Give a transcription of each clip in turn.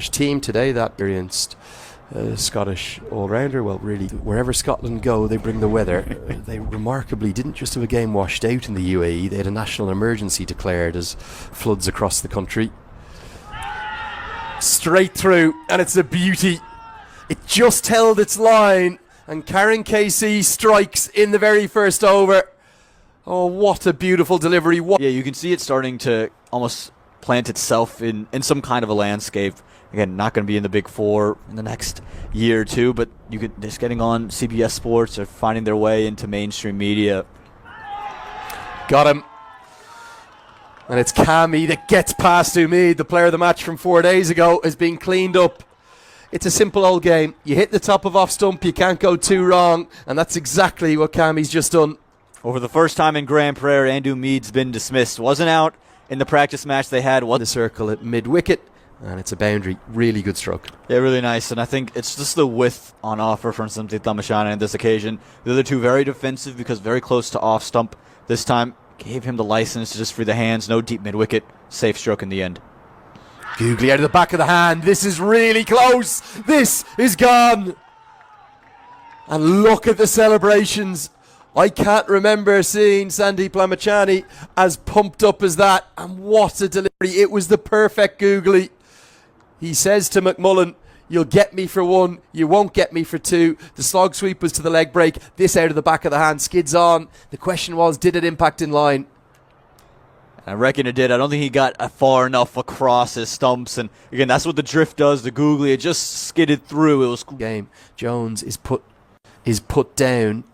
team today that experienced Scottish all-rounder. Well, really, wherever Scotland go, they bring the weather. They remarkably didn't just have a game washed out in the UAE, they had a national emergency declared as floods across the country. Straight through, and it's a beauty. It just held its line, and Karen KC strikes in the very first over. Oh, what a beautiful delivery. Yeah, you can see it starting to almost plant itself in some kind of a landscape. Again, not going to be in the Big Four in the next year or two, but just getting on CBS Sports or finding their way into mainstream media. Got him. And it's Cammy that gets past Umid, the player of the match from 4 days ago, is being cleaned up. It's a simple old game. You hit the top of off stump, you can't go too wrong, and that's exactly what Cammy's just done. Over the first time in Grand Prairie, Andrew Mead's been dismissed. Wasn't out in the practice match they had. The circle at mid-wicket, and it's a boundary. Really good stroke. Yeah, really nice. And I think it's just the width on offer from Sandeep Tamashana on this occasion. The other two very defensive because very close to off stump. This time gave him the license to just free the hands. No deep mid-wicket. Safe stroke in the end. Googly out of the back of the hand. This is really close. This is gone. And look at the celebrations. I can't remember seeing Sandeep Lamachani as pumped up as that. And what a delivery. It was the perfect googly. He says to McMullen, you'll get me for one, you won't get me for two. The slog sweep was to the leg break. This out of the back of the hand, skids on. The question was, did it impact in line? I reckon it did. I don't think he got far enough across his stumps. And again, that's what the drift does. The googly, it just skidded through. It was game. Jones is put down.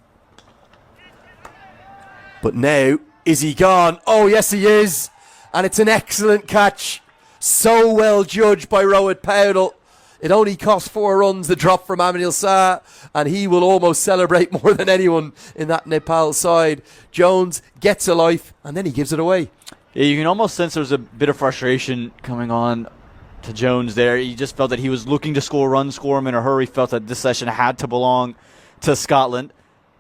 But now, is he gone? Oh, yes, he is. And it's an excellent catch. So well judged by Rohit Powdell. It only cost 4 runs, the drop from Aminil Shah, and he will almost celebrate more than anyone in that Nepal side. Jones gets a life, and then he gives it away. Yeah, you can almost sense there's a bit of frustration coming on to Jones there. He just felt that he was looking to score runs, score him in a hurry, felt that this session had to belong to Scotland.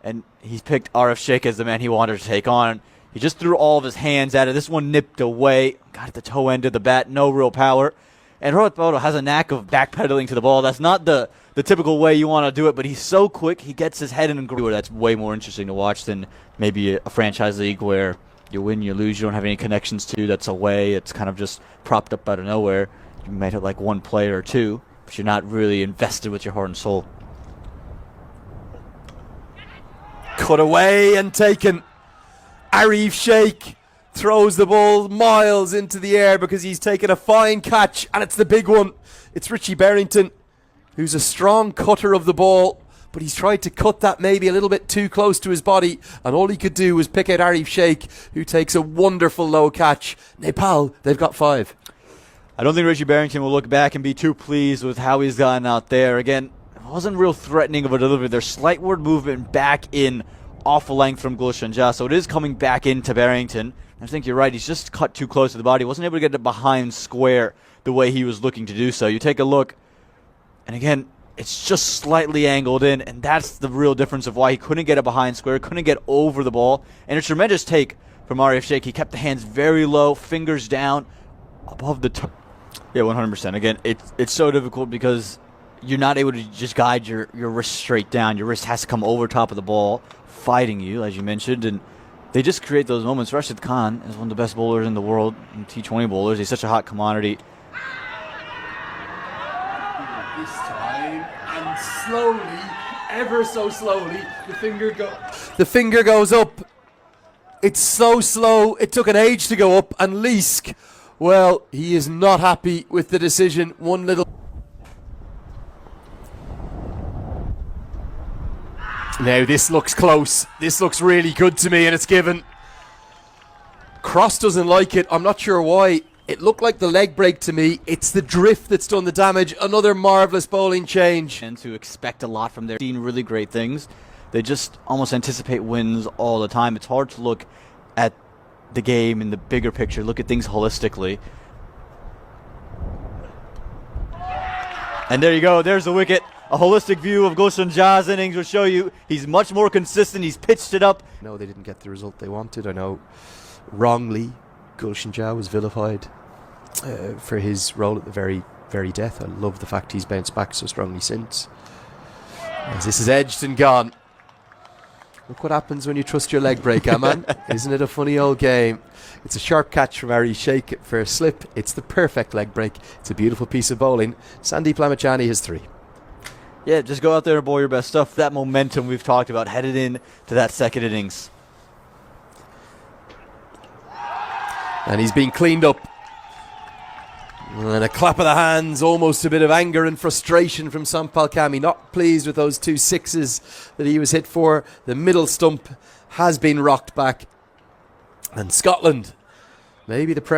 And he's picked RF Sheikh as the man he wanted to take on. He just threw all of his hands at it. This one nipped away. Got at the toe end of the bat. No real power. And Rohit Powdell has a knack of backpedaling to the ball. That's not the typical way you want to do it, but he's so quick. He gets his head in and groove. That's way more interesting to watch than maybe a franchise league where you win, you lose, you don't have any connections to. That's away. It's kind of just propped up out of nowhere. You might have like one player or two, but you're not really invested with your heart and soul. Cut away and taken. Arif Sheikh throws the ball miles into the air because he's taken a fine catch, and it's the big one. It's Richie Berrington, who's a strong cutter of the ball, but he's tried to cut that maybe a little bit too close to his body, and all he could do was pick out Arif Sheikh, who takes a wonderful low catch. Nepal, they've got 5. I don't think Richie Berrington will look back and be too pleased with how he's gone out there. Again, it wasn't real threatening of a delivery. There's slightward movement back in off a length from Gulshan Jah, so it is coming back into Berrington. I think you're right. He's just cut too close to the body. Wasn't able to get it behind square the way he was looking to do so. You take a look, and again, it's just slightly angled in, and that's the real difference of why he couldn't get it behind square, couldn't get over the ball. And a tremendous take from Arif Sheikh. He kept the hands very low, fingers down, above the toe. Yeah, 100%. Again, it's so difficult because you're not able to just guide your wrist straight down. Your wrist has to come over top of the ball, fighting you, as you mentioned, and they just create those moments. Rashid Khan is one of the best bowlers in the world, in T20 bowlers. He's such a hot commodity. This time, and slowly, ever so slowly, the finger goes up. It's so slow, it took an age to go up, and Leask, well, he is not happy with the decision. One little... Now this looks close. This looks really good to me, and it's given. Cross doesn't like it. I'm not sure why. It looked like the leg break to me. It's the drift that's done the damage. Another marvellous bowling change. And to expect a lot from their team, really great things. They just almost anticipate wins all the time. It's hard to look at the game in the bigger picture, look at things holistically. And there you go. There's the wicket. A holistic view of Gulshan Jah's innings will show you he's much more consistent. He's pitched it up. No, they didn't get the result they wanted. I know wrongly Gulshan Jah was vilified for his role at the very very death. I love the fact he's bounced back so strongly since. As this is edged and gone. Look what happens when you trust your leg break, man. Isn't it a funny old game? It's a sharp catch from Ari. Shake it for a slip. It's the perfect leg break. It's a beautiful piece of bowling. Sandeep Lamichhane has 3. Yeah, just go out there and bowl your best stuff. That momentum we've talked about headed in to that second innings. And he's been cleaned up. And a clap of the hands, almost a bit of anger and frustration from Sampal Kami. Not pleased with those 2 sixes that he was hit for. The middle stump has been rocked back. And Scotland, maybe the